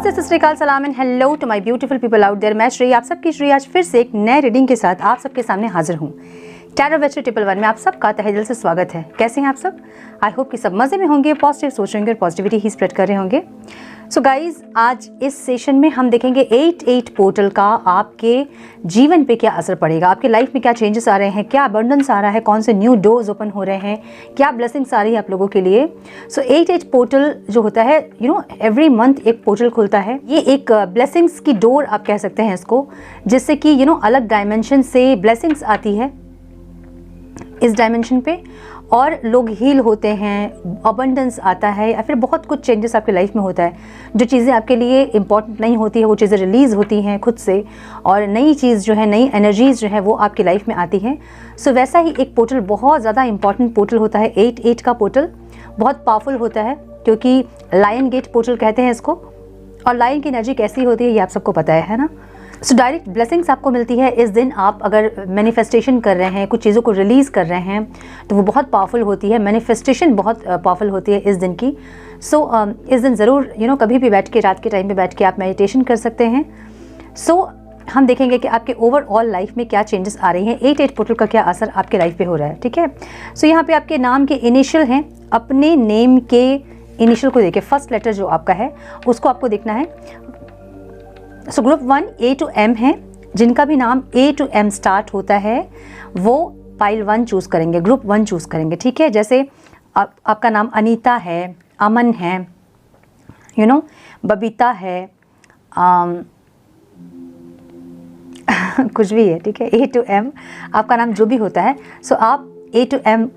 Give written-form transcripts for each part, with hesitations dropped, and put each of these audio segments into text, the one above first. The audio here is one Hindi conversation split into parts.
नमस्ते, सत श्री अकाल, सलाम and hello to my beautiful people out there. मैं श्री, आप सबकी श्री आज फिर से एक नए रीडिंग के साथ आप सबके सामने हाजिर हूँ। टैरो वेस्टर 111 में आप सबका तहे दिल से स्वागत है। कैसे हैं आप सब? आई होप कि सब मज़े में होंगे, पॉजिटिव सोच रहे होंगे और पॉजिटिविटी ही स्प्रेड कर रहे होंगे। सो गाइज, आज इस सेशन में हम देखेंगे 8-8 पोर्टल का आपके जीवन पे क्या असर पड़ेगा, आपके लाइफ में क्या चेंजेस आ रहे हैं, क्या अबंडेंस आ रहा है, कौन से न्यू डोर्स ओपन हो रहे हैं, क्या ब्लेसिंग्स आ रही है आप लोगों के लिए। सो 8-8 पोर्टल जो होता है, एवरी मंथ एक पोर्टल खुलता है। ये एक ब्लेसिंग्स की डोर आप कह सकते हैं इसको, जिससे कि अलग डायमेंशन से ब्लेसिंग्स आती है इस डायमेंशन पे और लोग हील होते हैं, अबंडेंस आता है या फिर बहुत कुछ चेंजेस आपके लाइफ में होता है। जो चीज़ें आपके लिए इंपॉर्टेंट नहीं होती है वो चीज़ें रिलीज़ होती हैं खुद से और नई चीज़ जो है, नई एनर्जीज़ जो है वो आपकी लाइफ में आती हैं। सो वैसा ही एक पोर्टल बहुत ज़्यादा इंपॉर्टेंट पोर्टल होता है। 8-8 का पोर्टल बहुत पावरफुल होता है क्योंकि लायन गेट पोर्टल कहते हैं इसको। और लायन की एनर्जी कैसी होती है ये आप सबको पता है ना। सो डायरेक्ट ब्लेसिंग्स आपको मिलती है इस दिन। आप अगर मैनिफेस्टेशन कर रहे हैं, कुछ चीज़ों को रिलीज़ कर रहे हैं तो वो बहुत पावरफुल होती है। मैनिफेस्टेशन बहुत पावरफुल होती है इस दिन की। सो इस दिन ज़रूर कभी भी बैठ के, रात के टाइम पे बैठ के आप मेडिटेशन कर सकते हैं। सो हम देखेंगे कि आपके ओवरऑल लाइफ में क्या चेंजेस आ रही हैं, 8-8 पोर्टल का क्या असर आपके लाइफ पे हो रहा है। ठीक है। सो यहाँ पे आपके नाम के इनिशियल हैं, अपने नेम के इनिशियल को देखिए, फर्स्ट लेटर जो आपका है उसको आपको देखना है। So group 1 A to M है, जिनका भी नाम A to M स्टार्ट होता है वो पाइल 1 चूज़ करेंगे, ग्रुप 1 चूज़ करेंगे। ठीक है। जैसे आपका नाम अनीता है, अमन है, बबीता है, कुछ भी है। ठीक है। A to M आपका नाम जो भी होता है, सो आप A to M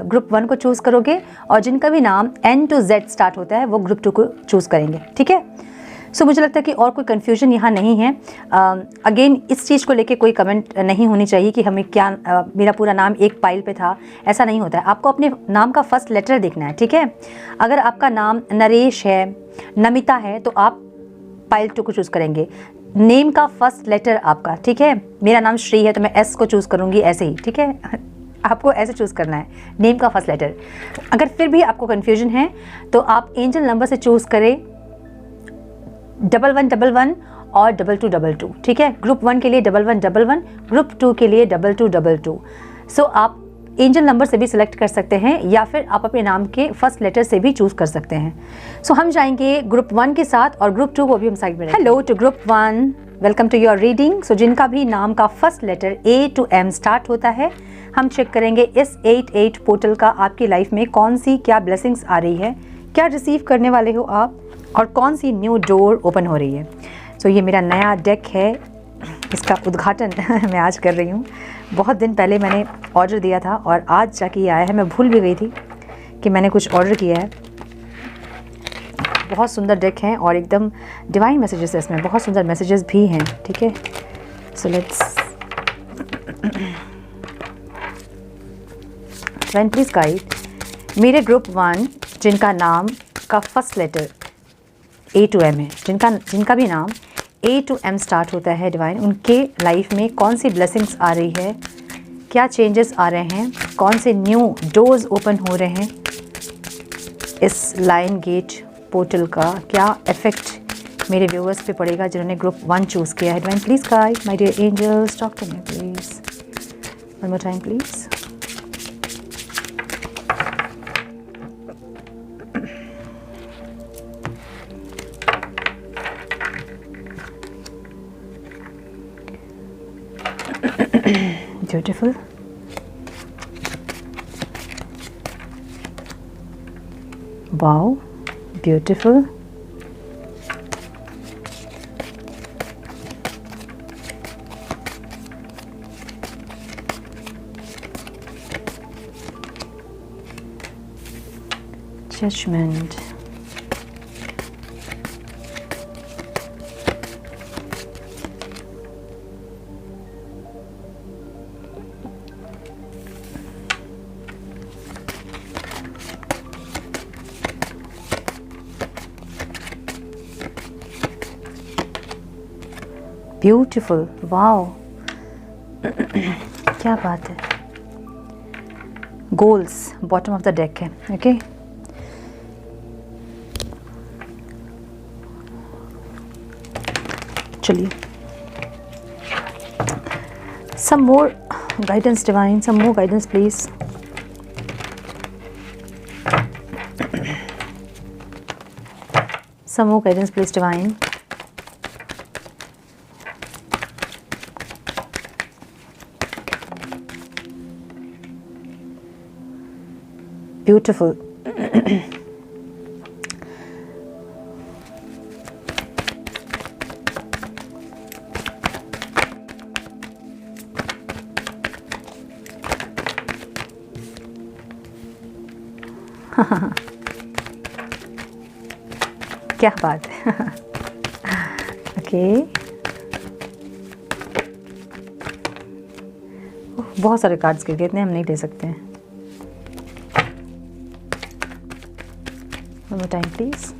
ग्रुप 1 को चूज़ करोगे और जिनका भी नाम N to Z स्टार्ट होता है वो ग्रुप 2 को चूज़ करेंगे। ठीक है। सो मुझे लगता है कि और कोई कन्फ्यूजन यहाँ नहीं है। अगेन इस चीज़ को लेके कोई कमेंट नहीं होनी चाहिए कि हमें क्या मेरा पूरा नाम एक पाइल पे था, ऐसा नहीं होता है। आपको अपने नाम का फर्स्ट लेटर देखना है। ठीक है। अगर आपका नाम नरेश है, नमिता है, तो आप पाइल 2 को चूज़ करेंगे। नेम का फर्स्ट लेटर आपका, ठीक है। मेरा नाम श्री है तो मैं S को चूज़ करूँगी, ऐसे ही। ठीक है। आपको ऐसे चूज़ करना है, नेम का फर्स्ट लेटर। अगर फिर भी आपको कन्फ्यूजन है तो आप एंजल नंबर से चूज़ करें 1111 और 2222। ठीक है। ग्रुप 1 के लिए 1111, ग्रुप 2 के लिए 2222। सो आप एंजल नंबर से भी सिलेक्ट कर सकते हैं या फिर आप अपने नाम के फर्स्ट लेटर से भी चूज़ कर सकते हैं। सो हम जाएंगे ग्रुप 1 के साथ और ग्रुप 2 को भी हम साइड में। Hello to group 1, welcome to your reading. So जिनका भी नाम का first letter A to M start होता है, हम चेक करेंगे इस 8-8 पोर्टल का आपकी लाइफ में कौन सी क्या ब्लेसिंग्स आ रही है, क्या रिसीव करने वाले हो आप और कौन सी न्यू डोर ओपन हो रही है। सो ये मेरा नया डेक है, इसका उद्घाटन मैं आज कर रही हूँ। बहुत दिन पहले मैंने ऑर्डर दिया था और आज जाके ये आया है। मैं भूल भी गई थी कि मैंने कुछ ऑर्डर किया है। बहुत सुंदर डेक है और एकदम डिवाइन मैसेजेस है इसमें, बहुत सुंदर मैसेजेस भी हैं। ठीक है। So let's friend please guide मेरे ग्रुप 1 जिनका नाम का first letter A to M है, जिनका भी नाम A to M स्टार्ट होता है डिवाइन, उनके लाइफ में कौन सी ब्लेसिंग्स आ रही है, क्या चेंजेस आ रहे हैं, कौन से न्यू डोर्स ओपन हो रहे हैं, इस लायन गेट पोर्टल का क्या इफेक्ट मेरे व्यूअर्स पे पड़ेगा जिन्होंने ग्रुप 1 चूज़ किया है। Divine please guide my dear angels, talk to me please, one more time please. Beautiful. Wow, beautiful. Judgment. Beautiful, wow, क्या बात है। Goals bottom of the deck है। ओके चलिए, some more guidance divine, some more guidance please. Some more guidance please divine. Beautiful. क्या बात है। ओके, बहुत सारे कार्ड्स गिर गए, इतने हम नहीं ले सकते हैं। One more time please.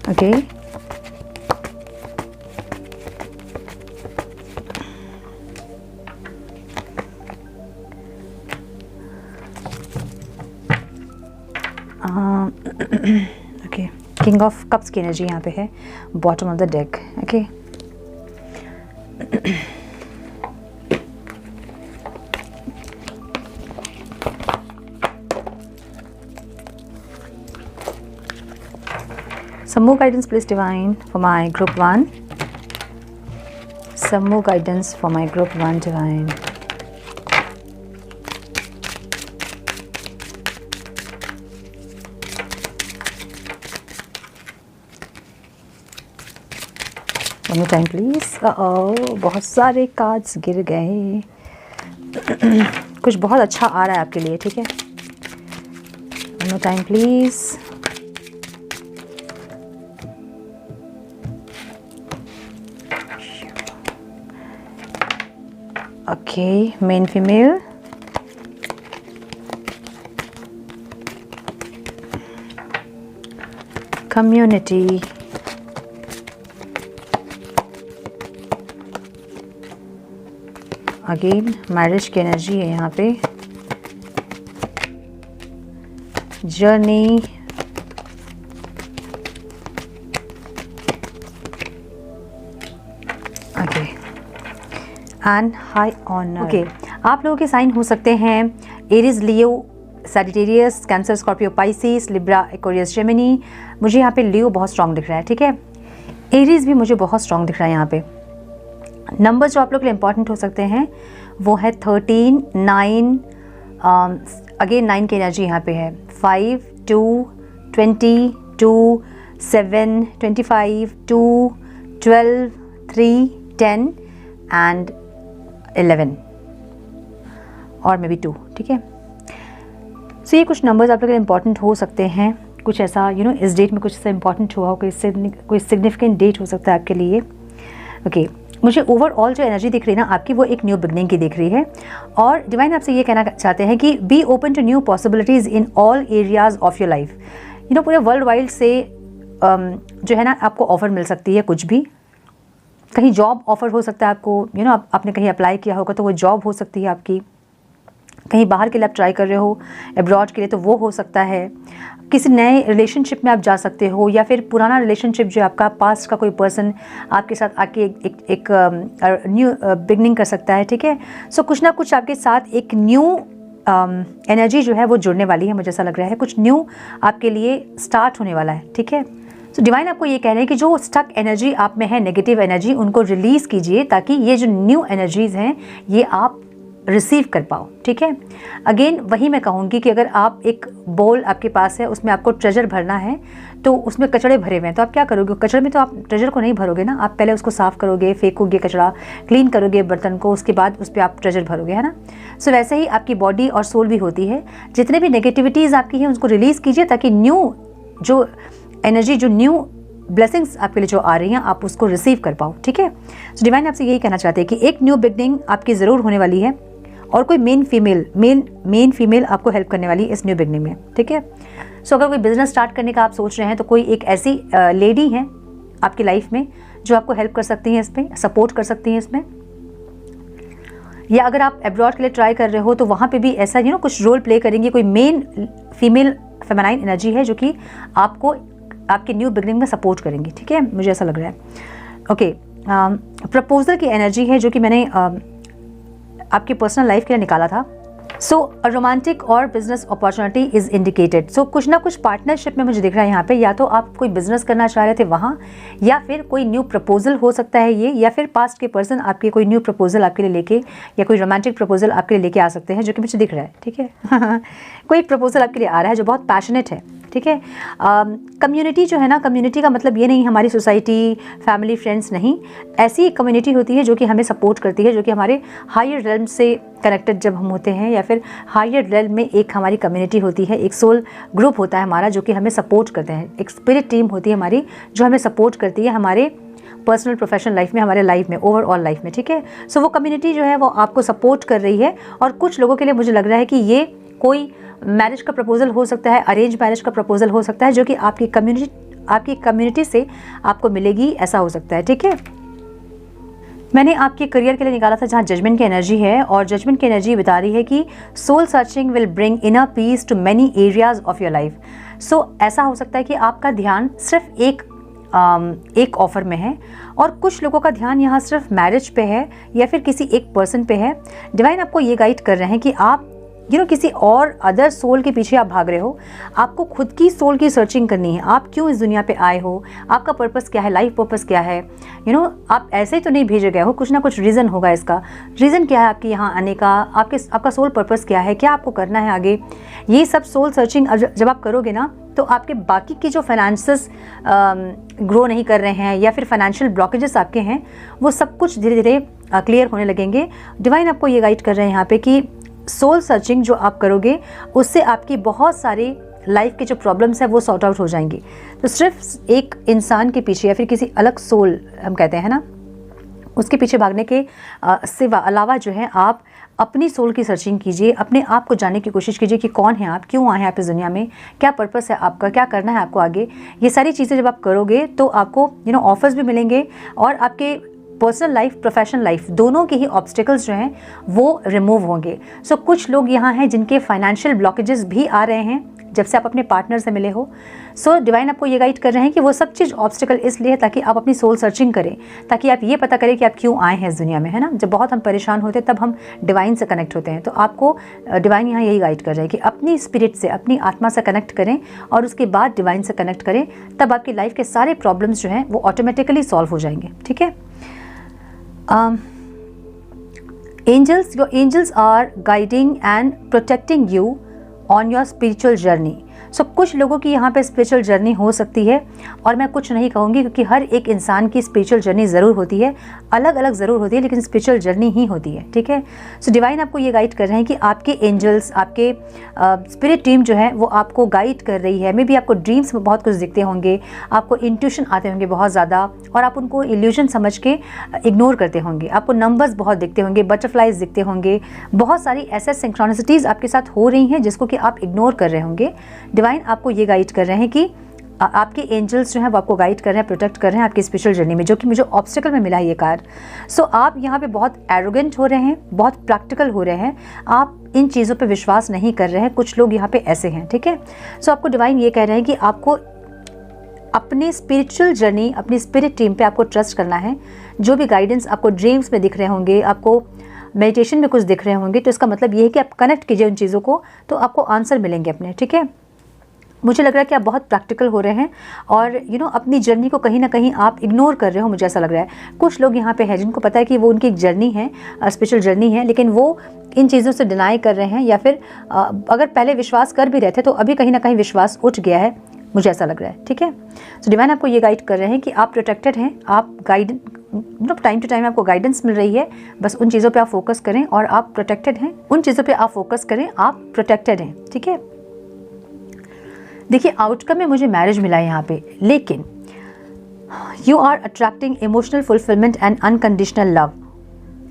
Okay. Okay, king of cups की एनर्जी यहाँ पे है, bottom of the deck. Okay, some more guidance please divine for my group 1. Some more guidance for my group 1 divine. One more time please. बहुत सारे कार्ड्स गिर गए। कुछ बहुत अच्छा आ रहा है आपके लिए, ठीक है। One more time please. Okay, main female. Community. Again marriage की एनर्जी है यहाँ पे। Journey, okay, and high honour. Okay, आप लोगों के साइन हो सकते हैं Aries, Leo, Sagittarius, Cancer, Scorpio, Pisces, Libra, Aquarius, Gemini. मुझे यहाँ पे लियो बहुत स्ट्रॉन्ग दिख रहा है, ठीक है। एरीज भी मुझे बहुत स्ट्रॉन्ग दिख रहा है यहाँ पे। नंबर जो आप लोग के लिए इंपॉर्टेंट हो सकते हैं वो है 13, 9, अगेन 9 की एनर्जी यहाँ पे है, 5, 2, 20, 2, 7, 25, 2, 12, 3, 10 एंड 11 और मे बी 2, ठीक है। सो ये कुछ नंबर्स आप लोग के लिए इंपॉर्टेंट हो सकते हैं। कुछ ऐसा इस डेट में कुछ ऐसा इंपॉर्टेंट हुआ हो, कोई सिग्निफिकेंट डेट हो सकता है आपके लिए। ओके, मुझे ओवरऑल जो एनर्जी दिख रही है ना आपकी, वो एक न्यू बिगनिंग की दिख रही है। और डिवाइन आपसे ये कहना चाहते हैं कि be open to new possibilities in all areas of your life. पूरे वर्ल्ड वाइड से जो है ना आपको ऑफ़र मिल सकती है, कुछ भी। कहीं जॉब ऑफ़र हो सकता है आपको, आपने कहीं अप्लाई किया होगा तो वो जॉब हो सकती है आपकी। कहीं बाहर के लिए आप ट्राई कर रहे हो, अब्रॉड के लिए, तो वो हो सकता है। किसी नए रिलेशनशिप में आप जा सकते हो, या फिर पुराना रिलेशनशिप जो आपका पास्ट का कोई पर्सन आपके साथ आके एक न्यू बिगनिंग कर सकता है, ठीक है। सो कुछ ना कुछ आपके साथ एक न्यू एनर्जी जो है वो जुड़ने वाली है, मुझे ऐसा लग रहा है। कुछ न्यू आपके लिए स्टार्ट होने वाला है, ठीक है। सो डिवाइन आपको ये कह रहे हैं कि जो स्टक एनर्जी आप में है, नेगेटिव एनर्जी, उनको रिलीज़ कीजिए ताकि ये जो न्यू एनर्जीज़ हैं ये आप रिसीव कर पाओ, ठीक है। अगेन वही मैं कहूँगी कि अगर आप एक बोल आपके पास है, उसमें आपको ट्रेजर भरना है, तो उसमें कचड़े भरे हुए हैं, तो आप क्या करोगे? कचड़े में तो आप ट्रेजर को नहीं भरोगे ना, आप पहले उसको साफ़ करोगे, फेंकोगे कचड़ा, क्लीन करोगे बर्तन को, उसके बाद उस पर आप ट्रेजर भरोगे, है ना। सो वैसे ही आपकी बॉडी और सोल भी होती है। जितने भी नेगेटिविटीज़ आपकी हैं उसको रिलीज़ कीजिए ताकि न्यू जो एनर्जी, जो न्यू ब्लेसिंग्स आपके लिए जो आ रही हैं, आप उसको रिसीव कर पाओ, ठीक है। सो डिवाइन आपसे यही कहना चाहते हैं कि एक न्यू बिगनिंग आपकी ज़रूर होने वाली है, और कोई मेन फीमेल आपको हेल्प करने वाली है इस न्यू बिगनिंग में, ठीक है। सो अगर कोई बिजनेस स्टार्ट करने का आप सोच रहे हैं तो कोई एक ऐसी लेडी है आपकी लाइफ में जो आपको हेल्प कर सकती हैं, इसमें सपोर्ट कर सकती हैं इसमें। या अगर आप अब्रॉड के लिए ट्राई कर रहे हो तो वहाँ पे भी ऐसा कुछ रोल प्ले करेंगी, कोई मेन फीमेल फेमिनाइन एनर्जी है जो कि आपको आपके न्यू बिगनिंग में सपोर्ट करेंगी, ठीक है, मुझे ऐसा लग रहा है। ओके, प्रपोजल की एनर्जी है जो कि मैंने आपकी पर्सनल लाइफ के लिए निकाला था। सो अ रोमांटिक और बिजनेस अपॉर्चुनिटी इज इंडिकेटेड। सो कुछ ना कुछ पार्टनरशिप में मुझे दिख रहा है यहाँ पे, या तो आप कोई बिजनेस करना चाह रहे थे वहाँ, या फिर कोई न्यू प्रपोजल हो सकता है ये, या फिर पास्ट के पर्सन आपके कोई न्यू प्रपोजल आपके लिए लेके, या कोई रोमांटिक प्रपोजल आपके लिए लेके आ सकते हैं, जो कि मुझे दिख रहा है, ठीक है। कोई एक प्रपोजल आपके लिए आ रहा है जो बहुत पैशनेट है, ठीक है। कम्युनिटी जो है ना, कम्युनिटी का मतलब ये नहीं हमारी सोसाइटी, फैमिली, फ्रेंड्स नहीं, ऐसी कम्युनिटी होती है जो कि हमें सपोर्ट करती है, जो कि हमारे हायर रेल्म से कनेक्टेड जब हम होते हैं, या फिर हायर रेल्म में एक हमारी कम्युनिटी होती है, एक सोल ग्रुप होता है हमारा जो कि हमें सपोर्ट करते हैं, एक स्पिरिट टीम होती है हमारी जो हमें सपोर्ट करती है हमारे पर्सनल प्रोफेशनल लाइफ में, हमारे लाइफ में, ओवरऑल लाइफ में, ठीक है। सो वो कम्युनिटी जो है वो आपको सपोर्ट कर रही है। और कुछ लोगों के लिए मुझे लग रहा है कि ये कोई मैरिज का प्रपोजल हो सकता है, अरेंज मैरिज का प्रपोजल हो सकता है, जो कि आपकी कम्युनिटी से आपको मिलेगी, ऐसा हो सकता है, ठीक है। मैंने आपके करियर के लिए निकाला था जहाँ जजमेंट की एनर्जी है, और जजमेंट की एनर्जी बता रही है कि soul searching will bring inner peace to many areas of your life. So ऐसा हो सकता है कि आपका ध्यान सिर्फ एक ऑफर में है, और कुछ लोगों का ध्यान यहाँ सिर्फ मैरिज पे है या फिर किसी एक पर्सन पे है। डिवाइन आपको ये गाइड कर रहे हैं कि आप किसी और अदर सोल के पीछे आप भाग रहे हो। आपको खुद की सोल की सर्चिंग करनी है। आप क्यों इस दुनिया पे आए हो, आपका पर्पस क्या है, लाइफ पर्पस क्या है। आप ऐसे ही तो नहीं भेजे गए हो, कुछ ना कुछ रीज़न होगा इसका। रीज़न क्या है आपके यहाँ आने का, आपका सोल पर्पस क्या है, क्या आपको करना है आगे। ये सब सोल सर्चिंग जब आप करोगे ना, तो आपके बाकी की जो फाइनेंसेस ग्रो नहीं कर रहे हैं, या फिर फाइनेंशियल ब्लॉकेजेस आपके हैं, वो सब कुछ धीरे धीरे क्लियर होने लगेंगे। डिवाइन आपको ये गाइड कर रहे हैं यहाँ पे कि सोल सर्चिंग जो आप करोगे उससे आपकी बहुत सारी लाइफ के जो प्रॉब्लम्स है वो सॉर्ट आउट हो जाएंगी। तो सिर्फ एक इंसान के पीछे या फिर किसी अलग सोल हम कहते हैं ना, उसके पीछे भागने के सिवा अलावा जो है आप अपनी सोल की सर्चिंग कीजिए, अपने आप को जानने की कोशिश कीजिए कि कौन है आप, क्यों आए हैं आप इस दुनिया में, क्या पर्पस है आपका, क्या करना है आपको आगे। ये सारी चीज़ें जब आप करोगे तो आपको ऑफर्स भी मिलेंगे, और आपके पर्सनल लाइफ, प्रोफेशनल लाइफ, दोनों के ही ऑब्स्टिकल्स जो हैं वो रिमूव होंगे। सो कुछ लोग यहाँ हैं जिनके फाइनेंशियल ब्लॉकेजेस भी आ रहे हैं जब से आप अपने पार्टनर से मिले हो। सो डिवाइन आपको ये गाइड कर रहे हैं कि वो सब चीज़ ऑब्स्टिकल इसलिए है ताकि आप अपनी सोल सर्चिंग करें, ताकि आप ये पता करें कि आप क्यों आए हैं इस दुनिया में, है ना। जब बहुत हम परेशान होते हैं तब हम डिवाइन से कनेक्ट होते हैं। तो आपको डिवाइन यहाँ यही गाइड कर रहा है कि अपनी स्पिरिट से, अपनी आत्मा से कनेक्ट करें, और उसके बाद डिवाइन से कनेक्ट करें, तब आपकी लाइफ के सारे प्रॉब्लम्स जो हैं वो ऑटोमेटिकली सॉल्व हो जाएंगे, ठीक है। Your angels are guiding and protecting you on your spiritual journey. सो कुछ लोगों की यहाँ पे स्पिरिचुअल जर्नी हो सकती है, और मैं कुछ नहीं कहूँगी क्योंकि हर एक इंसान की स्पिरिचुअल जर्नी ज़रूर होती है, अलग अलग ज़रूर होती है, लेकिन स्पिरिचुअल जर्नी ही होती है, ठीक है। सो डिवाइन आपको ये गाइड कर रहे हैं कि आपके एंजल्स, आपके स्पिरिट टीम जो है वो आपको गाइड कर रही है। मे बी आपको ड्रीम्स में बहुत कुछ दिखते होंगे, आपको इंट्यूशन आते होंगे बहुत ज़्यादा, और आप उनको इल्यूजन समझ के इग्नोर करते होंगे। आपको नंबर्स बहुत दिखते होंगे, बटरफ्लाइज दिखते होंगे, बहुत सारी ऐसे सिंक्रोनिसिटीज़ आपके साथ हो रही हैं जिसको कि आप इग्नोर कर रहे होंगे। डिवाइन आपको ये गाइड कर रहे हैं कि आपके एंजल्स जो हैं वो आपको गाइड कर रहे हैं, प्रोटेक्ट कर रहे हैं आपकी स्पिरिचुअल जर्नी में, जो कि मुझे ऑब्स्टिकल में मिला है ये कार्ड। सो आप यहाँ पे बहुत एरोगेंट हो रहे हैं, बहुत प्रैक्टिकल हो रहे हैं, आप इन चीज़ों पे विश्वास नहीं कर रहे हैं। कुछ लोग यहाँ पे ऐसे हैं, ठीक है। सो आपको डिवाइन ये कह रहे हैं कि आपको अपनी स्पिरिचुअल जर्नी, अपनी स्पिरिट टीम पे आपको ट्रस्ट करना है। जो भी गाइडेंस आपको ड्रीम्स में दिख रहे होंगे, आपको मेडिटेशन में कुछ दिख रहे होंगे, तो इसका मतलब ये है कि आप कनेक्ट कीजिए उन चीज़ों को, तो आपको आंसर मिलेंगे अपने, ठीक है। मुझे लग रहा है कि आप बहुत प्रैक्टिकल हो रहे हैं, और अपनी जर्नी को कहीं ना कहीं आप इग्नोर कर रहे हो, मुझे ऐसा लग रहा है। कुछ लोग यहाँ पे हैं जिनको पता है कि वो उनकी एक जर्नी है, स्पिरिचुअल जर्नी है, लेकिन वो इन चीज़ों से डिनाई कर रहे हैं, या फिर अगर पहले विश्वास कर भी रहे थे तो अभी कहीं ना कहीं विश्वास उठ गया है, मुझे ऐसा लग रहा है, ठीक है। सो डिवाइन आपको ये गाइड कर रहे हैं कि आप प्रोटेक्टेड हैं, आप गाइड टाइम टू टाइम आपको गाइडेंस मिल रही है, बस उन चीज़ों पे आप फोकस करें, और आप प्रोटेक्टेड हैं, उन चीज़ों पे आप फोकस करें, आप प्रोटेक्टेड हैं, ठीक है। देखिए आउटकम में मुझे मैरिज मिला है यहाँ पे, लेकिन you are attracting emotional fulfilment and unconditional love.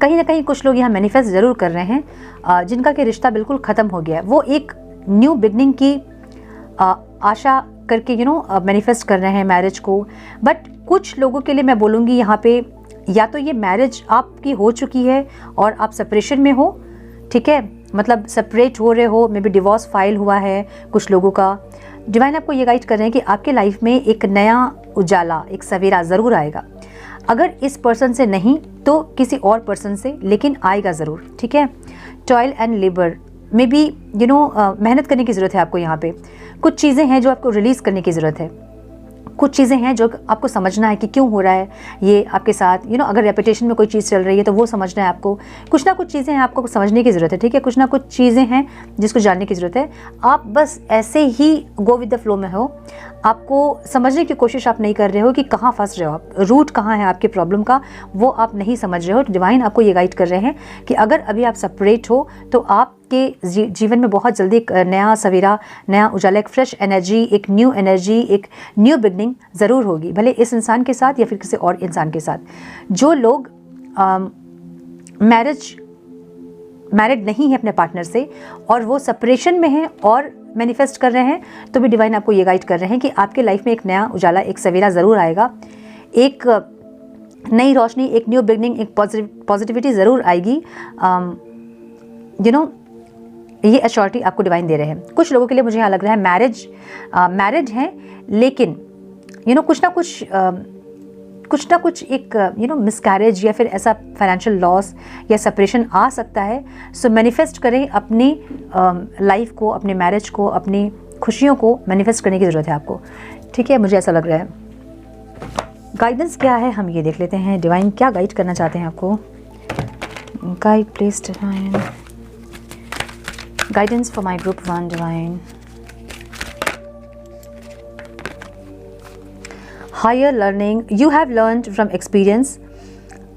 कहीं ना कहीं कुछ लोग यहाँ मैनिफेस्ट ज़रूर कर रहे हैं जिनका कि रिश्ता बिल्कुल ख़त्म हो गया है, वो एक न्यू बिगनिंग की आशा करके मैनिफेस्ट कर रहे हैं मैरिज को। बट कुछ लोगों के लिए मैं बोलूँगी यहाँ पे, या तो ये मैरिज आपकी हो चुकी है और आप सेपरेशन में हो, ठीक है, मतलब सेपरेट हो रहे हो, मे बी डिवोर्स फाइल हुआ है कुछ लोगों का। डिवाइन आपको ये गाइड कर रहे हैं कि आपके लाइफ में एक नया उजाला, एक सवेरा ज़रूर आएगा। अगर इस पर्सन से नहीं तो किसी और पर्सन से, लेकिन आएगा ज़रूर, ठीक है। टॉयल एंड लेबर में भी मेहनत करने की ज़रूरत है आपको। यहाँ पे कुछ चीज़ें हैं जो आपको रिलीज़ करने की ज़रूरत है, कुछ चीज़ें हैं जो आपको समझना है कि क्यों हो रहा है ये आपके साथ। अगर रेपुटेशन में कोई चीज़ चल रही है तो वो समझना है आपको। कुछ ना कुछ चीज़ें हैं आपको समझने की ज़रूरत है, ठीक है। कुछ ना कुछ चीज़ें हैं जिसको जानने की ज़रूरत है। आप बस ऐसे ही गो विद द फ्लो में हो, आपको समझने की कोशिश आप नहीं कर रहे हो कि कहाँ फंस रहे हो आप, रूट कहाँ है आपके प्रॉब्लम का, वो आप नहीं समझ रहे हो। डिवाइन आपको ये गाइड कर रहे हैं कि अगर अभी आप सेपरेट हो तो आपके जीवन में बहुत जल्दी एक नया सवेरा, नया उजाला, एक फ्रेश एनर्जी, एक न्यू एनर्जी, एक न्यू बिगनिंग ज़रूर होगी, भले इस इंसान के साथ या फिर किसी और इंसान के साथ। जो लोग मैरिड नहीं है अपने पार्टनर से और वो सेपरेशन में हैं और मैनिफेस्ट कर रहे हैं, तो भी डिवाइन आपको ये गाइड कर रहे हैं कि आपके लाइफ में एक नया उजाला, एक सवेरा ज़रूर आएगा, एक नई रोशनी, एक न्यू बिगनिंग, एक पॉजिटिविटी ज़रूर आएगी। ये एश्योरिटी आपको डिवाइन दे रहे हैं। कुछ लोगों के लिए मुझे यहाँ लग रहा है मैरिज हैं, लेकिन कुछ ना कुछ एक मिसकैरेज या फिर ऐसा फाइनेंशियल लॉस या सेपरेशन आ सकता है। सो मैनिफेस्ट करें अपनी लाइफ को, अपने मैरिज को, अपनी खुशियों को मैनिफेस्ट करने की ज़रूरत है आपको, ठीक है। मुझे ऐसा लग रहा है। गाइडेंस क्या है हम ये देख लेते हैं। डिवाइन क्या गाइड करना चाहते हैं आपको। Guide please divine, guidance for my group 1 divine. Higher learning, you have learned from experience.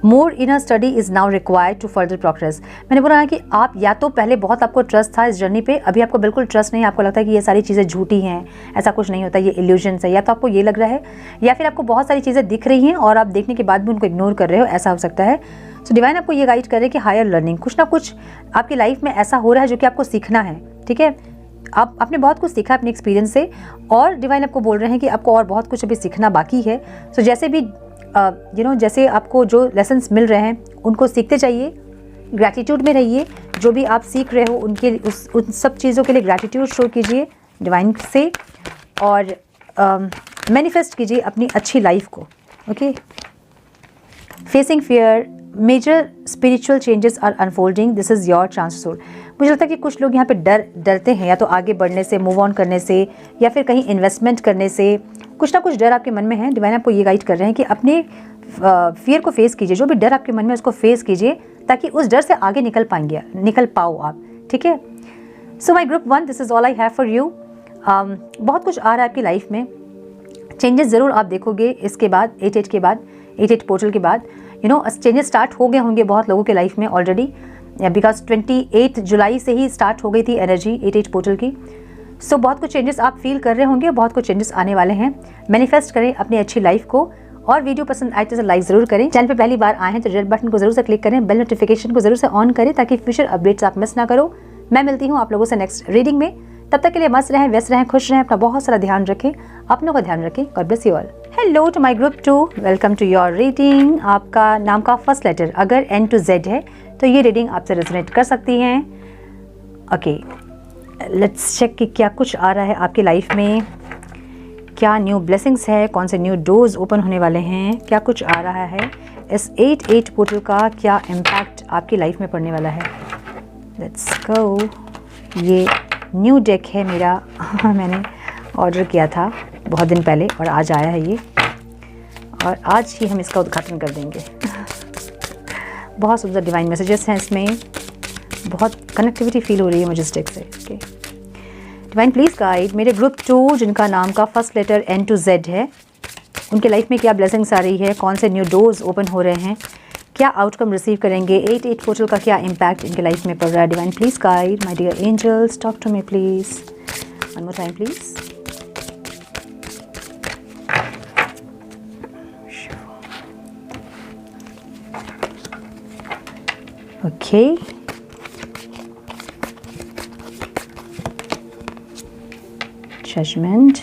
More inner study is now required to further progress. मैंने बोला कि आप या तो पहले बहुत आपको ट्रस्ट था इस जर्नी पे, अभी आपको बिल्कुल ट्रस्ट नहीं, आपको लगता है कि ये सारी चीज़ें झूठी हैं, ऐसा कुछ नहीं होता, ये इल्यूजन्स है। या तो आपको ये लग रहा है, या फिर आपको बहुत सारी चीज़ें दिख रही हैं और आप देखने के बाद भी उनको इग्नोर कर रहे हो, ऐसा हो सकता है। सो डिवाइन आपको ये गाइड कर रहे हैं कि हायर लर्निंग, कुछ ना कुछ आपकी लाइफ में ऐसा हो रहा है जो कि आपको सीखना है, ठीक है। आपने बहुत कुछ सीखा अपने एक्सपीरियंस से, और डिवाइन आपको बोल रहे हैं कि आपको और बहुत कुछ अभी सीखना बाकी है। सो जैसे भी जैसे आपको जो लेसन्स मिल रहे हैं उनको सीखते जाइए, ग्रैटिट्यूड में रहिए। जो भी आप सीख रहे हो उन सब चीज़ों के लिए ग्रैटिट्यूड शो कीजिए डिवाइन से, और मैनिफेस्ट कीजिए अपनी अच्छी लाइफ को, okay. Facing fear, major spiritual changes are unfolding, this is your chance soul. मुझे लगता है कि कुछ लोग यहाँ पे डरते हैं, या तो आगे बढ़ने से, मूव ऑन करने से, या फिर कहीं इन्वेस्टमेंट करने से। कुछ ना कुछ डर आपके मन में है। डिवाइन आपको ये गाइड कर रहे हैं कि अपने फियर को फेस कीजिए, जो भी डर आपके मन में उसको फेस कीजिए, ताकि उस डर से आगे निकल पाओ आप, ठीक है। So my group 1, this is all I have for you. बहुत कुछ आ रहा है आपकी लाइफ में, चेंजेस ज़रूर आप देखोगे इसके बाद, 8-8 के बाद, 8-8 पोर्टल के बाद। चेंजेस स्टार्ट हो गए होंगे बहुत लोगों के लाइफ में ऑलरेडी, बिकॉज 28 जुलाई से ही स्टार्ट हो गई थी एनर्जी 8-8 पोर्टल की। सो बहुत कुछ चेंजेस आप फील कर रहे होंगे, बहुत कुछ चेंजेस आने वाले हैं। मैनिफेस्ट करें अपनी अच्छी लाइफ को, और वीडियो पसंद आए तो लाइक ज़रूर करें। चैनल पे पहली बार आए हैं तो रेड बटन को ज़रूर से क्लिक करें, बेल नोटिफिकेशन को ज़रूर से ऑन करें, ताकि फ्यूचर अपडेट्स आप मिस ना करो। मैं मिलती हूँ आप लोगों से नेक्स्ट रीडिंग में। तब तक के लिए मस्त रहें, व्यस्त रहें, खुश रहें, अपना बहुत सारा ध्यान रखें, अपनों का ध्यान रखें। God bless you all. Hello to my group 2, welcome to your reading. आपका नाम का फर्स्ट लेटर अगर N to Z है तो ये रीडिंग आपसे रेजोनेट कर सकती हैं। ओके, लेट्स चेक कि क्या कुछ आ रहा है आपकी लाइफ में, क्या न्यू ब्लेसिंग्स है, कौन से न्यू डोर्स ओपन होने वाले हैं, क्या कुछ आ रहा है। इस 8-8 पोर्टल का क्या इम्पैक्ट आपकी लाइफ में पड़ने वाला है। Let's go. ये न्यू डेक है मेरा, मैंने ऑर्डर किया था बहुत दिन पहले और आज आया है ये, और आज ही हम इसका उद्घाटन कर देंगे। बहुत सुंदर डिवाइन मैसेजेस हैं इसमें, बहुत कनेक्टिविटी फील हो रही है मुझे इस डेक से। ओके डिवाइन प्लीज़ गाइड मेरे ग्रुप 2 जिनका नाम का first letter N to Z है, उनके लाइफ में क्या ब्लेसिंग्स आ रही है, कौन से न्यू डोर्स ओपन हो रहे हैं, क्या आउटकम रिसीव करेंगे, 8-8 पोर्टल का क्या इम्पैक्ट इनके लाइफ में पड़ रहा है। Divine please guide my dear angels, talk to me please, one more time please. Okay, judgement,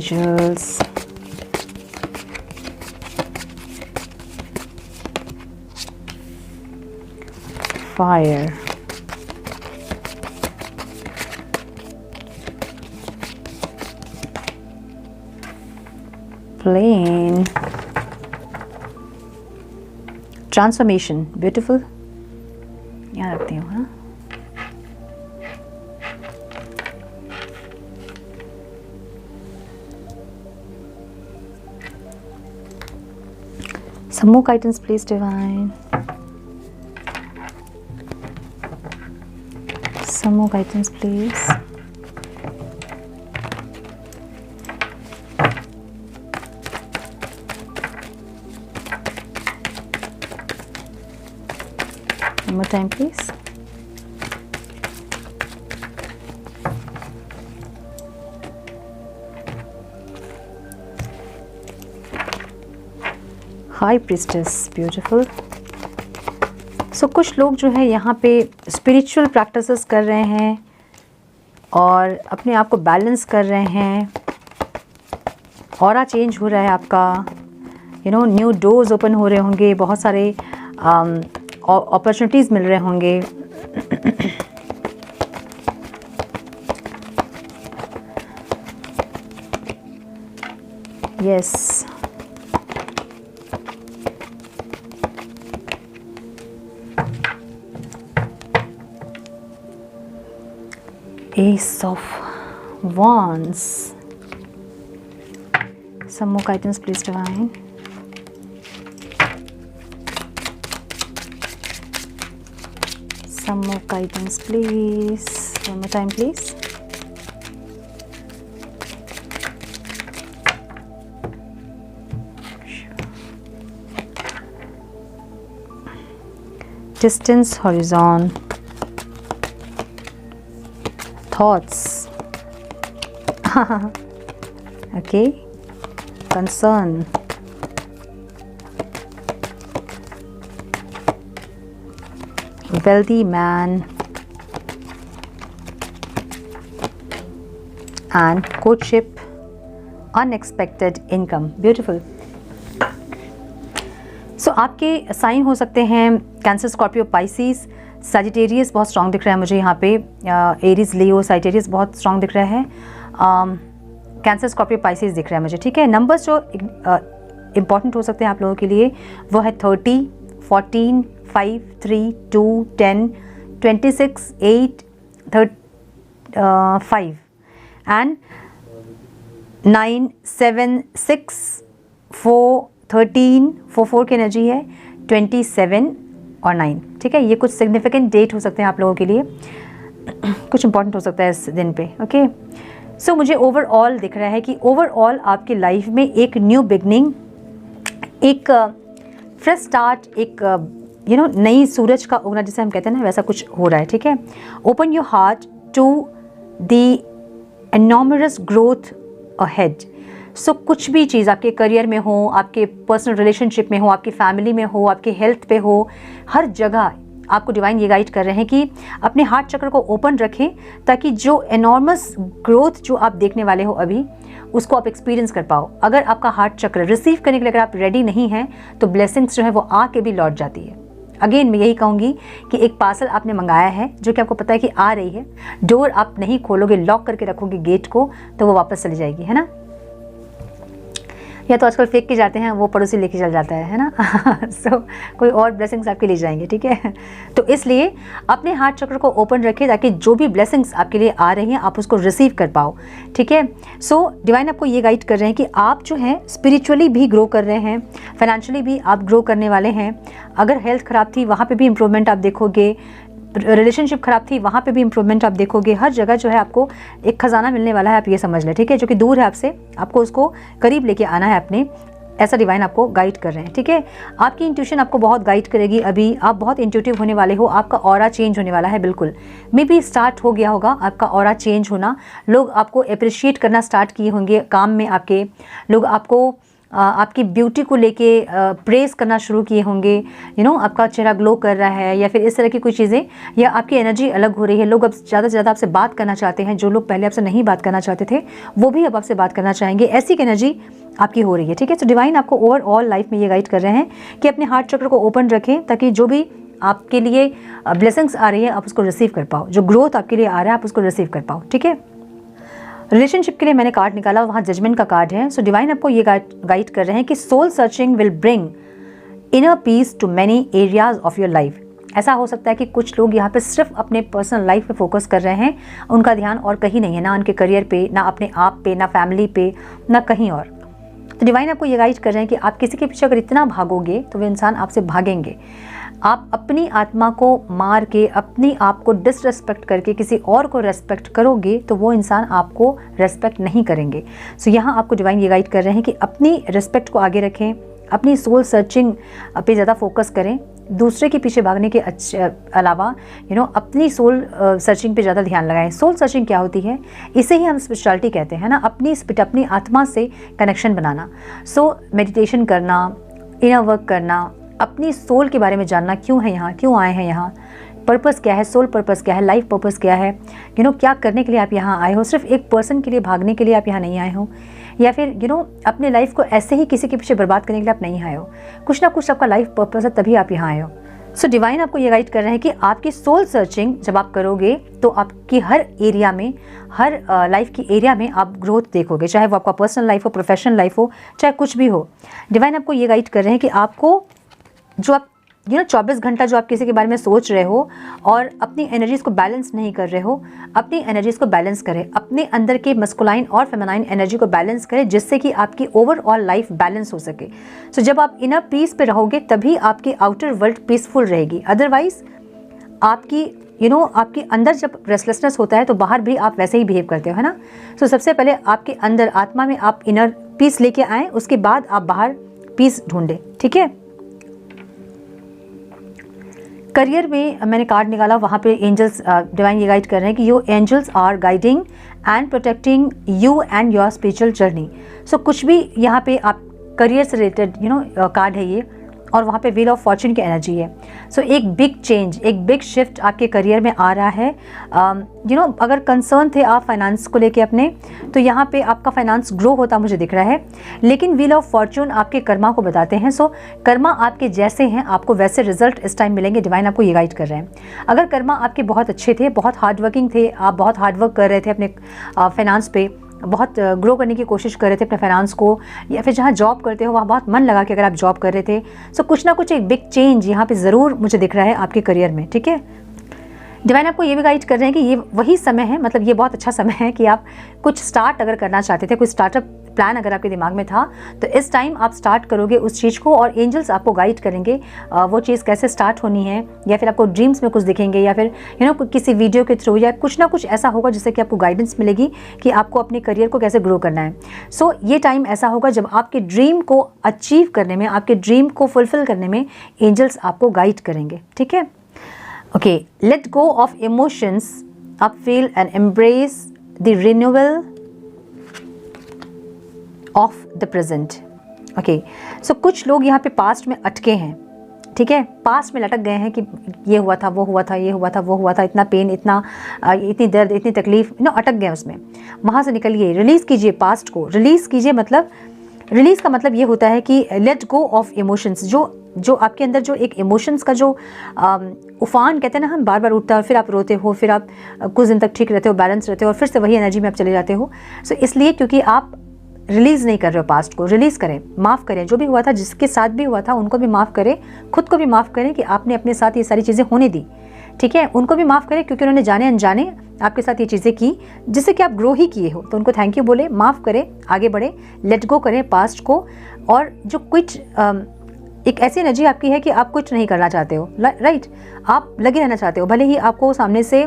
angels, fire, plane, transformation, beautiful. यहाँ रखती हूँ, हाँ. Some more guidance, please, Divine. Some more guidance, please. One more time, please. High priestess, beautiful. So कुछ लोग जो है यहाँ पे स्पिरिचुअल प्रैक्टिसेस कर रहे हैं और अपने आप को बैलेंस कर रहे हैं. ऑरा चेंज हो रहा है आपका. न्यू डोर्स ओपन हो रहे होंगे, बहुत सारे अपॉर्चुनिटीज़ मिल रहे होंगे. Yes. Ace of Wands. Some more guidance, please, Divine. Some more guidance, please. One more time, please. Distance, horizon. Thoughts. Okay. Concern. Wealthy man. And courtship. Unexpected income. Beautiful. So आपके साइन हो सकते हैं कैंसर, स्कॉर्पियो, पाइसिस, सजिटेरियस बहुत स्ट्रॉन्ग दिख रहा है मुझे यहाँ पे. एरीज, लियो, साइटेरियस बहुत स्ट्रॉन्ग दिख रहा है. कैंसर, स्कॉर्पियो, पाइसिस दिख रहा है मुझे. ठीक है. नंबर्स जो इम्पॉर्टेंट हो सकते हैं आप लोगों के लिए वो है 30, 14, 5, 3, 2, 10, 26, 8, 5 एंड 9, 7, 6, 4, 13, 4 की एनर्जी है, 27 और 9. ठीक है. ये कुछ सिग्निफिकेंट डेट हो सकते हैं आप लोगों के लिए. कुछ इंपॉर्टेंट हो सकता है इस दिन पे. ओके. सो मुझे ओवरऑल दिख रहा है कि ओवरऑल आपकी लाइफ में एक न्यू बिगनिंग, एक फ्रेश स्टार्ट, एक नई सूरज का उगना जिसे हम कहते हैं ना, वैसा कुछ हो रहा है. ठीक है. Open your heart to the enormous growth ahead. So कुछ भी चीज़ आपके करियर में हो, आपके पर्सनल रिलेशनशिप में हो, आपकी फैमिली में हो, आपके हेल्थ पे हो, हर जगह आपको डिवाइन ये गाइड कर रहे हैं कि अपने हार्ट चक्र को ओपन रखें ताकि जो एनॉर्मस ग्रोथ जो आप देखने वाले हो अभी, उसको आप एक्सपीरियंस कर पाओ. अगर आपका हार्ट चक्र रिसीव करने के लिए अगर आप रेडी नहीं हैं तो ब्लेसिंग्स जो है वो आके भी लौट जाती है. अगेन मैं यही कहूँगी कि एक पार्सल आपने मंगाया है जो कि आपको पता है कि आ रही है, डोर आप नहीं खोलोगे, लॉक करके रखोगे गेट को, तो वो वापस चली जाएगी, है ना. या तो आजकल फेंक के जाते हैं, वो पड़ोसी लेके चल जाता है ना. सो कोई और ब्लेसिंग्स आपके ले जाएंगे. ठीक है. तो इसलिए अपने हार्ट चक्र को ओपन रखें ताकि जो भी ब्लेसिंग्स आपके लिए आ रही हैं आप उसको रिसीव कर पाओ. ठीक है. सो डिवाइन आपको ये गाइड कर रहे हैं कि आप जो हैं स्पिरिचुअली भी ग्रो कर रहे हैं, फाइनेंशियली भी आप ग्रो करने वाले हैं. अगर हेल्थ ख़राब थी वहाँ पर भी इम्प्रूवमेंट आप देखोगे, रिलेशनशिप ख़राब थी वहाँ पे भी इम्प्रूवमेंट आप देखोगे. हर जगह जो है आपको एक खजाना मिलने वाला है, आप ये समझ लें. ठीक है. जो कि दूर है आपसे, आपको उसको करीब लेके आना है अपने. ऐसा डिवाइन आपको गाइड कर रहे हैं. ठीक है. आपकी इंट्यूशन आपको बहुत गाइड करेगी. अभी आप बहुत इंट्यूटिव होने वाले हो. आपका ऑरा चेंज होने वाला है. बिल्कुल मे बी स्टार्ट हो गया होगा आपका ऑरा चेंज होना. लोग आपको अप्रिशिएट करना स्टार्ट किए होंगे काम में आपके. लोग आपको आपकी ब्यूटी को लेके प्रेस करना शुरू किए होंगे, आपका चेहरा ग्लो कर रहा है या फिर इस तरह की कोई चीज़ें, या आपकी एनर्जी अलग हो रही है। लोग अब ज़्यादा से ज़्यादा आपसे बात करना चाहते हैं, जो लोग पहले आपसे नहीं बात करना चाहते थे वो भी अब आपसे बात करना चाहेंगे, ऐसी एनर्जी आपकी हो रही है। ठीक है, तो डिवाइन आपको ओवरऑल लाइफ में ये गाइड कर रहे हैं कि अपने हार्ट चक्र को ओपन रखें, ताकि जो भी आपके लिए ब्लेसिंग्स आ रही है आप उसको रिसीव कर पाओ, जो ग्रोथ आपके लिए आ रहा है आप उसको रिसीव कर पाओ। ठीक है, रिलेशनशिप के लिए मैंने कार्ड निकाला, वहाँ जजमेंट का कार्ड है। सो डिवाइन आपको ये गाइड कर रहे हैं कि soul searching will bring inner peace to many areas of your life. ऐसा हो सकता है कि कुछ लोग यहाँ पे सिर्फ अपने पर्सनल लाइफ पे फोकस कर रहे हैं, उनका ध्यान और कहीं नहीं है, ना उनके करियर पे, ना अपने आप पे, ना फैमिली पे, ना कहीं और। तो डिवाइन आपको ये गाइड कर रहे हैं कि आप किसी के पीछे अगर इतना भागोगे तो वे इंसान आपसे भागेंगे। आप अपनी आत्मा को मार के, अपनी आप को डिसरेस्पेक्ट करके किसी और को रेस्पेक्ट करोगे तो वो इंसान आपको रेस्पेक्ट नहीं करेंगे। सो यहाँ आपको डिवाइन ये गाइड कर रहे हैं कि अपनी रेस्पेक्ट को आगे रखें, अपनी सोल सर्चिंग पे ज़्यादा फोकस करें, दूसरे के पीछे भागने के अलावा अपनी सोल सर्चिंग पे ज़्यादा ध्यान लगाएं। सोल सर्चिंग क्या होती है, इसे ही हम स्पिरिचुअलिटी कहते हैं ना, अपनी आत्मा से कनेक्शन बनाना। सो मेडिटेशन करना, इनर वर्क करना, अपनी सोल के बारे में जानना, क्यों है यहाँ, क्यों आए हैं यहाँ, पर्पस क्या है, सोल पर्पस क्या है, लाइफ पर्पस क्या है, क्या करने के लिए आप यहाँ आए हो। सिर्फ एक पर्सन के लिए भागने के लिए आप यहाँ नहीं आए हो, या फिर अपने लाइफ को ऐसे ही किसी के पीछे बर्बाद करने के लिए आप नहीं आए हो। कुछ ना कुछ आपका लाइफ पर्पस है, तभी आप यहाँ आए हो। सो डिवाइन आपको ये गाइड कर रहे हैं कि आपकी सोल सर्चिंग जब आप करोगे तो आपकी हर एरिया में, हर लाइफ की एरिया में आप ग्रोथ देखोगे, चाहे वो आपका पर्सनल लाइफ हो, प्रोफेशनल लाइफ हो, चाहे कुछ भी हो। डिवाइन आपको ये गाइड कर रहे हैं कि आपको जो आप 24 घंटा जो आप किसी के बारे में सोच रहे हो और अपनी एनर्जीज को बैलेंस नहीं कर रहे हो, अपनी एनर्जीज को बैलेंस करें, अपने अंदर के मस्कुलाइन और फेमिनाइन एनर्जी को बैलेंस करें, जिससे कि आपकी ओवरऑल लाइफ बैलेंस हो सके। सो जब आप इनर पीस पे रहोगे तभी आपकी आउटर वर्ल्ड पीसफुल रहेगी। अदरवाइज आपकी आपके अंदर जब रेस्टलेसनेस होता है तो बाहर भी आप वैसे ही बिहेव करते हो, है ना। सो सबसे पहले आपके अंदर आत्मा में आप इनर पीस लेके आएँ, उसके बाद आप बाहर पीस ढूंढें। ठीक है, करियर में मैंने कार्ड निकाला, वहाँ पे एंजल्स डिवाइन ये गाइड कर रहे हैं कि your angels are guiding and protecting you and your spiritual journey. So कुछ भी यहाँ पे आप करियर से रिलेटेड कार्ड है ये, और वहाँ पे व्हील ऑफ फॉर्चून की एनर्जी है। सो एक बिग चेंज, एक बिग शिफ्ट आपके करियर में आ रहा है। अगर कंसर्न थे आप फाइनेंस को लेके अपने, तो यहाँ पे आपका फाइनेंस ग्रो होता मुझे दिख रहा है। लेकिन व्हील ऑफ फॉर्चून आपके कर्मा को बताते हैं। सो कर्मा आपके जैसे हैं, आपको वैसे रिजल्ट इस टाइम मिलेंगे। डिवाइन आपको ये गाइड कर रहे हैं। अगर कर्मा आपके बहुत अच्छे थे, बहुत हार्डवर्किंग थे, आप बहुत हार्डवर्क कर रहे थे अपने फाइनेंस पे, बहुत ग्रो करने की कोशिश कर रहे थे अपने फाइनेंस को, या फिर जहाँ जॉब करते हो वहाँ बहुत मन लगा कि अगर आप जॉब कर रहे थे, सो कुछ ना कुछ एक बिग चेंज यहाँ पे ज़रूर मुझे दिख रहा है आपके करियर में। ठीक है, डिवाइन आपको ये भी गाइड कर रहे हैं कि ये वही समय है, मतलब ये बहुत अच्छा समय है कि आप कुछ स्टार्ट अगर करना चाहते थे, कोई स्टार्टअप प्लान अगर आपके दिमाग में था, तो इस टाइम आप स्टार्ट करोगे उस चीज़ को, और एंजल्स आपको गाइड करेंगे वो चीज़ कैसे स्टार्ट होनी है, या फिर आपको ड्रीम्स में कुछ दिखेंगे, या फिर किसी वीडियो के थ्रू, या कुछ ना कुछ ऐसा होगा जिससे कि आपको गाइडेंस मिलेगी कि आपको अपने करियर को कैसे ग्रो करना है। सो ये टाइम ऐसा होगा जब आपके ड्रीम को अचीव करने में, आपके ड्रीम को फुलफिल करने में एंजल्स आपको गाइड करेंगे। ठीक है, okay, let go of emotions, अब feel and embrace the renewal of the present. Okay, so कुछ लोग यहाँ पे पास्ट में अटके हैं। ठीक है, पास्ट में लटक गए हैं कि ये हुआ था, वो हुआ था, ये हुआ था, वो हुआ था, इतना पेन, इतनी दर्द, इतनी तकलीफ, अटक गए उसमें। वहाँ से निकलिए, रिलीज़ कीजिए पास्ट को, रिलीज़ कीजिए। मतलब रिलीज़ का मतलब ये होता है कि लेट गो ऑफ इमोशंस, जो आपके अंदर जो एक इमोशंस का जो उफान कहते हैं ना, हम बार बार उठता है और फिर आप रोते हो, फिर आप कुछ दिन तक ठीक रहते हो, बैलेंस रहते हो, और फिर से वही एनर्जी में आप चले जाते हो। सो इसलिए क्योंकि आप रिलीज़ नहीं कर रहे हो पास्ट को, रिलीज़ करें, माफ़ करें। जो भी हुआ था, जिसके साथ भी हुआ था, उनको भी माफ़ करें, खुद को भी माफ़ करें कि आपने अपने साथ ये सारी चीज़ें होने दी। ठीक है, उनको भी माफ़ करें क्योंकि उन्होंने जाने अनजाने आपके साथ ये चीज़ें की जिससे कि आप ग्रो ही किए हो। तो उनको थैंक यू बोले, माफ़ करें, आगे बढ़े, लेट गो करें पास्ट को। और जो क्विट एक ऐसी एनर्जी आपकी है कि आप कुछ नहीं करना चाहते हो, राइट, आप लगे रहना चाहते हो, भले ही आपको सामने से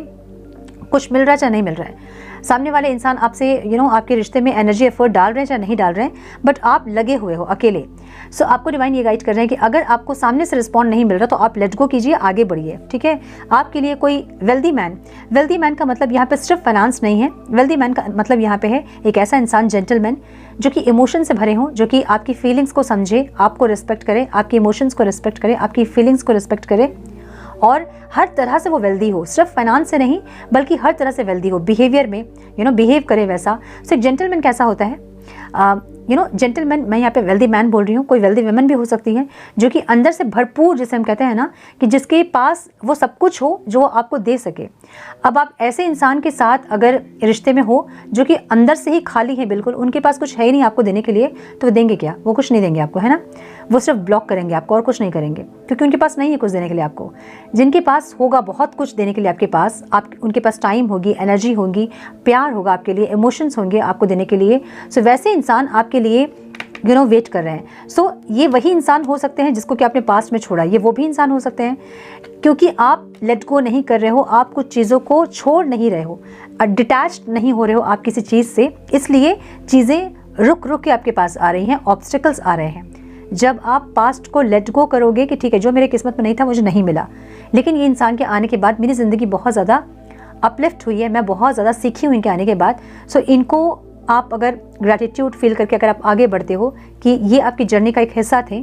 कुछ मिल रहा है चाहे नहीं मिल रहा है, सामने वाले इंसान आपसे आपके रिश्ते में एनर्जी एफर्ट डाल रहे हैं चाहे नहीं डाल रहे हैं, बट आप लगे हुए हो अकेले। सो आपको डिवाइन ये गाइड कर रहे हैं कि अगर आपको सामने से रिस्पॉन्ड नहीं मिल रहा तो आप लेट गो कीजिए, आगे बढ़िए, ठीक है। आपके लिए कोई वेल्दी मैन का मतलब यहाँ पे सिर्फ फाइनेंस नहीं है। वेल्दी मैन का मतलब यहाँ पे है एक ऐसा इंसान, जेंटलमैन, जो कि इमोशन से भरे हों, जो कि आपकी फीलिंग्स को समझे, आपको रिस्पेक्ट करे, आपकी इमोशंस को रिस्पेक्ट करे, आपकी फीलिंग्स को रिस्पेक्ट करे, और हर तरह से वो वेल्दी हो, सिर्फ फाइनेंस से नहीं बल्कि हर तरह से वेल्दी हो, बिहेवियर में बिहेव करे वैसा। सो एक जेंटलमैन कैसा होता है, जेंटलमैन, मैं यहाँ पे वेल्दी मैन बोल रही हूँ, कोई वेल्दी वुमेन भी हो सकती है, जो कि अंदर से भरपूर, जिसे हम कहते हैं ना, कि जिसके पास वो सब कुछ हो जो वो आपको दे सके। अब आप ऐसे इंसान के साथ अगर रिश्ते में हो जो कि अंदर से ही खाली है, बिल्कुल उनके पास कुछ है ही नहीं आपको देने के लिए, तो वो देंगे क्या? वो कुछ नहीं देंगे आपको, है ना। वो सिर्फ ब्लॉक करेंगे आपको और कुछ नहीं करेंगे, क्योंकि उनके पास नहीं है कुछ देने के लिए आपको। जिनके पास होगा बहुत कुछ देने के लिए आपके पास, उनके पास टाइम होगी, एनर्जी होगी, प्यार होगा आपके लिए, इमोशंस होंगे आपको देने के लिए। सो वैसे इंसान आपके लिए वेट कर रहे हैं। सो ये वही इंसान हो सकते हैं जिसको कि आपने पास्ट में छोड़ा, ये वो भी इंसान हो सकते हैं, क्योंकि आप लेट गो नहीं कर रहे हो, आप कुछ चीज़ों को छोड़ नहीं रहे हो, डिटैच्ड नहीं हो रहे हो आप किसी चीज़ से, इसलिए चीज़ें रुक रुक के आपके पास आ रही हैं, ऑब्स्टिकल्स आ रहे हैं। जब आप पास्ट को लेट गो करोगे कि ठीक है, जो मेरे किस्मत में नहीं था मुझे नहीं मिला, लेकिन ये इंसान के आने के बाद मेरी ज़िंदगी बहुत ज़्यादा अपलिफ्ट हुई है, मैं बहुत ज़्यादा सीखी हूँ इनके आने के बाद। सो इनको आप अगर ग्रैटिट्यूड फील करके अगर आप आगे बढ़ते हो कि ये आपकी जर्नी का एक हिस्सा थे,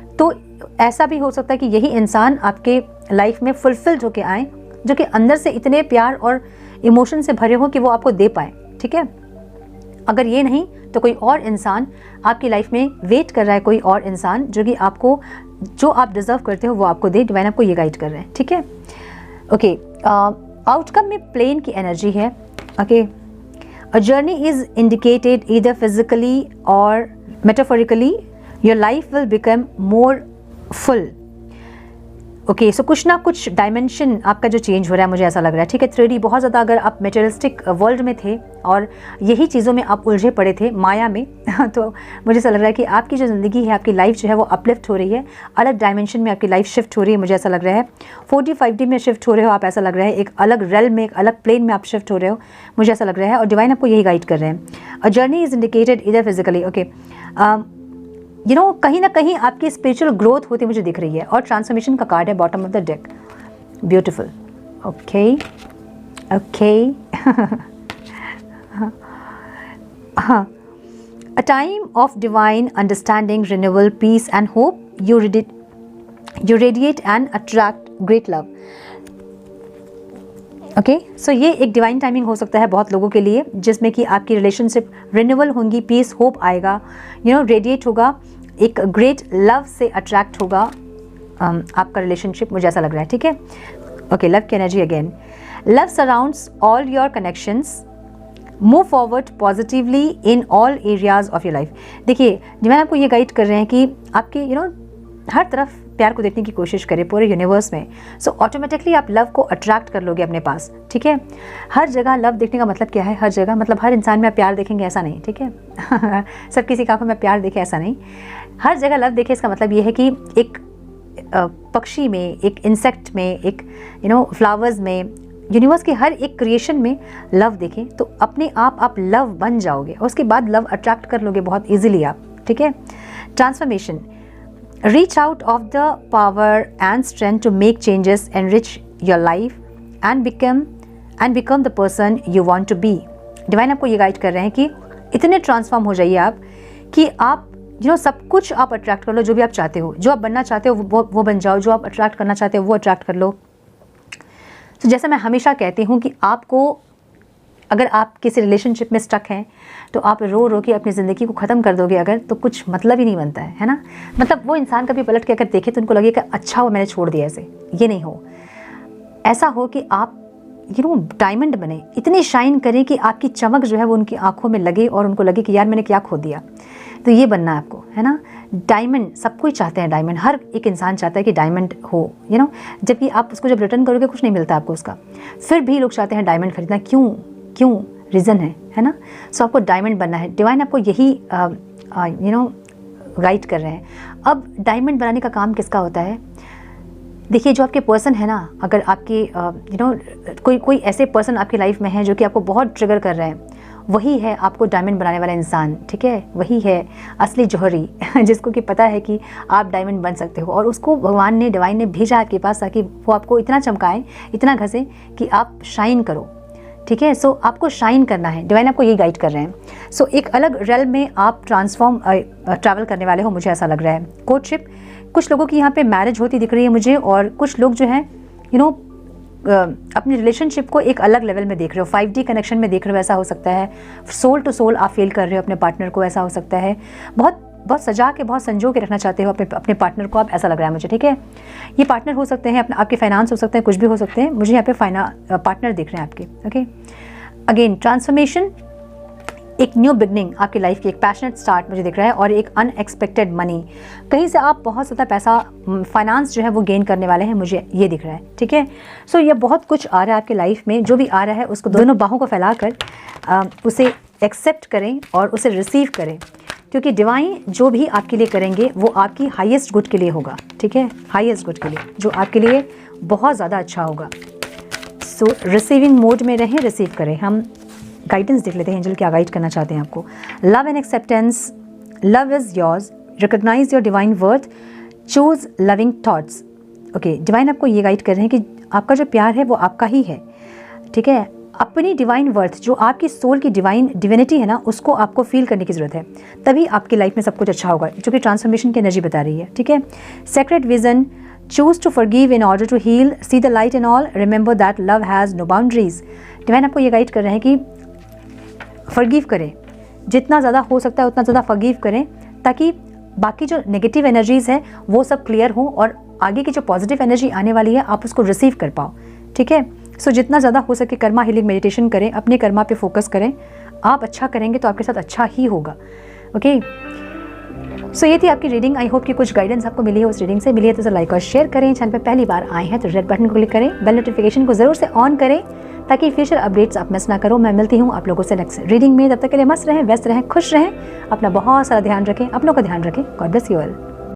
तो ऐसा भी हो सकता है कि यही इंसान आपके लाइफ में फुलफिल्ड होके आए, जो कि अंदर से इतने प्यार और इमोशन से भरे हो कि वो आपको दे पाए, ठीक है। अगर ये नहीं तो कोई और इंसान आपकी लाइफ में वेट कर रहा है, कोई और इंसान जो कि आपको, जो आप डिजर्व करते हो वो आपको दे। डिवाइन आपको ये गाइड कर रहे हैं, ठीक है। ओके, आउटकम में प्लेन की एनर्जी है। Okay, a journey is indicated either physically or metaphorically. Your life will become more full. Okay, so कुछ ना कुछ डायमेंशन आपका जो चेंज हो रहा है, मुझे ऐसा लग रहा है, ठीक है। 3D बहुत ज़्यादा अगर आप मटेरियलिस्टिक वर्ल्ड में थे और यही चीज़ों में आप उलझे पड़े थे, माया में तो मुझे ऐसा लग रहा है कि आपकी जो ज़िंदगी है, आपकी लाइफ जो है वो अपलिफ्ट हो रही है, अलग डायमेंशन में आपकी लाइफ शिफ्ट हो रही है, मुझे ऐसा लग रहा है। 4D 5D में शिफ्ट हो रहे हो आप, ऐसा लग रहा है, एक अलग रेल में, एक अलग प्लेन में आप शिफ्ट हो रहे हो, मुझे ऐसा लग रहा है। और डिवाइन आपको यही गाइड कर रहे हैं। अ जर्नी इज़ इंडिकेटेड इधर फिजिकली। ओके, कहीं ना कहीं आपकी स्पिरिचुअल ग्रोथ होती मुझे दिख रही है, और ट्रांसफॉर्मेशन का कार्ड है bottom of the deck. Beautiful. Okay okay हाँ, a time of divine understanding, renewal, peace and hope. You radiate and attract great love. Okay, so ये एक डिवाइन टाइमिंग हो सकता है बहुत लोगों के लिए, जिसमें कि आपकी रिलेशनशिप रिन्यूअल होंगी, पीस, होप आएगा, रेडिएट होगा, एक ग्रेट लव से अट्रैक्ट होगा आपका रिलेशनशिप, मुझे ऐसा लग रहा है, ठीक है। ओके, लव की energy again. Love surrounds all your connections, move forward positively in all areas of your life. देखिए, डिवाइन आपको ये गाइड कर रहे हैं कि आपके हर तरफ प्यार को देखने की कोशिश करें पूरे यूनिवर्स में। सो ऑटोमेटिकली आप लव को अट्रैक्ट कर लोगे अपने पास, ठीक है। हर जगह लव देखने का मतलब क्या है? हर जगह मतलब हर इंसान में आप प्यार देखेंगे ऐसा नहीं, ठीक है। सब किसी की आंखों में प्यार देखे ऐसा नहीं, हर जगह लव देखे। इसका मतलब ये है कि एक पक्षी में, एक इंसेक्ट में, एक फ्लावर्स में, यूनिवर्स के हर एक क्रिएशन में लव देखें, तो अपने आप लव बन जाओगे, और उसके बाद लव अट्रैक्ट कर लोगे बहुत ईजिली आप, ठीक है। Transformation, reach out of the power and strength to make changes, enrich your life and become the person you want to be. Divine आपको ये गाइड कर रहे हैं कि इतने ट्रांसफॉर्म हो जाइए आप कि आप सब कुछ आप अट्रैक्ट कर लो, जो भी आप चाहते हो, जो आप बनना चाहते हो वो बन जाओ, जो आप अट्रैक्ट करना चाहते हो वो अट्रैक्ट कर लो। तो जैसा मैं हमेशा कहती हूँ कि आपको, अगर आप किसी रिलेशनशिप में स्टक हैं तो आप रो रो के अपनी ज़िंदगी को ख़त्म कर दोगे अगर, तो कुछ मतलब ही नहीं बनता है ना। मतलब वो इंसान कभी पलट के अगर देखे तो उनको लगेगा अच्छा वो मैंने छोड़ दिया, ऐसे ये नहीं हो। ऐसा हो कि आप डायमंड बने, इतनी शाइन करें कि आपकी चमक जो है वो उनकी आंखों में लगे और उनको लगे कि यार मैंने क्या खो दिया। तो ये बनना है आपको, है ना। डायमंड सब कोई चाहते हैं, डायमंड हर एक इंसान चाहता है कि डायमंड हो, जबकि आप उसको जब रिटर्न करोगे कुछ नहीं मिलता आपको उसका, फिर भी लोग चाहते हैं डायमंड खरीदना। क्यों रीज़न है ना। सो आपको डायमंड बनना है। डिवाइन आपको यही गाइड कर रहे हैं। अब डायमंड बनाने का काम किसका होता है? देखिए, जो आपके पर्सन है ना, अगर आपके कोई ऐसे पर्सन आपकी लाइफ में है जो कि आपको बहुत ट्रिगर कर रहे हैं, वही है आपको डायमंड बनाने वाला इंसान, ठीक है। वही है असली जौहरी जिसको कि पता है कि आप डायमंड बन सकते हो, और उसको भगवान ने, डिवाइन ने भेजा आपके पास ताकि वो आपको इतना चमकाए, इतना घसे कि आप शाइन करो, ठीक है। सो आपको शाइन करना है, डिवाइन आपको ये गाइड कर रहे हैं। सो एक अलग रेल में आप ट्रैवल करने वाले हो, मुझे ऐसा लग रहा है। कोर्टशिप, कुछ लोगों की यहाँ पे मैरिज होती दिख रही है मुझे, और कुछ लोग जो हैं अपनी रिलेशनशिप को एक अलग लेवल में देख रहे हो, 5D कनेक्शन में देख रहे हो, ऐसा हो सकता है। सोल टू सोल आप फील कर रहे हो अपने पार्टनर को, ऐसा हो सकता है। बहुत सजा के, बहुत संजो के रखना चाहते हो अपने पार्टनर को आप, ऐसा लग रहा है मुझे, ठीक है। ये पार्टनर हो सकते हैं, आपके फाइनेंस हो सकते हैं, कुछ भी हो सकते हैं। मुझे यहाँ पे पार्टनर दिख रहे हैं आपके, ओके। अगेन ट्रांसफॉर्मेशन, एक न्यू बिगनिंग आपकी लाइफ की, एक पैशनेट स्टार्ट मुझे दिख रहा है, और एक अनएक्सपेक्टेड मनी, कहीं से आप बहुत ज़्यादा पैसा, फाइनेंस जो है वो गेन करने वाले हैं, मुझे ये दिख रहा है, ठीक है। सो ये बहुत कुछ आ रहा है आपकी लाइफ में। जो भी आ रहा है उसको दोनों बाहों को फैलाकर उसे एक्सेप्ट करें और उसे रिसीव करें, क्योंकि डिवाइन जो भी आपके लिए करेंगे वो आपकी हाईएस्ट गुड के लिए होगा, ठीक है। हाईएस्ट गुड के लिए, जो आपके लिए बहुत ज़्यादा अच्छा होगा। सो रिसीविंग मोड में रहें, रिसीव करें। हम गाइडेंस देख लेते हैं, एंजल क्या गाइड करना चाहते हैं आपको। Love and acceptance, love is yours, recognise your divine worth, choose loving thoughts. Okay, divine आपको ये गाइड कर रहे हैं कि आपका जो प्यार है वो आपका ही है, ठीक है। अपनी डिवाइन वर्थ, जो आपकी सोल की डिविनिटी है ना, उसको आपको फील करने की ज़रूरत है, तभी आपकी लाइफ में सब कुछ अच्छा होगा, जो कि ट्रांसफॉर्मेशन की एनर्जी बता रही है, ठीक है। Sacred vision, choose to forgive in order to heal, see the light in all, remember that love has no boundaries. Divine आपको ये गाइड कर रहे हैं कि फॉरगिव करें, जितना ज़्यादा हो सकता है उतना ज़्यादा फॉरगिव करें, ताकि बाकी जो नेगेटिव एनर्जीज़ हैं वो सब क्लियर हों, और आगे की जो पॉजिटिव एनर्जी आने वाली है आप उसको रिसीव कर पाओ, ठीक है। सो जितना ज़्यादा हो सके कर्मा हीलिंग मेडिटेशन करें, अपने कर्मा पे फोकस करें। आप अच्छा करेंगे तो आपके साथ अच्छा ही होगा, ओके। सो ये थी आपकी रीडिंग। आई होप कि कुछ गाइडेंस आपको मिली है, उस रीडिंग से मिली है तो लाइक और शेयर करें। चैनल पर पहली बार आए हैं तो रेड बटन को क्लिक करें, बेल नोटिफिकेशन को ज़रूर से ऑन करें ताकि फ्यूचर अपडेट्स आप मिस ना करो। मैं मिलती हूँ आप लोगों से नेक्स्ट रीडिंग में। तब तक के लिए मस्त रहें, व्यस्त रहें, खुश रहें, अपना बहुत सारा ध्यान रखें, अपनों का ध्यान रखें। God bless you all.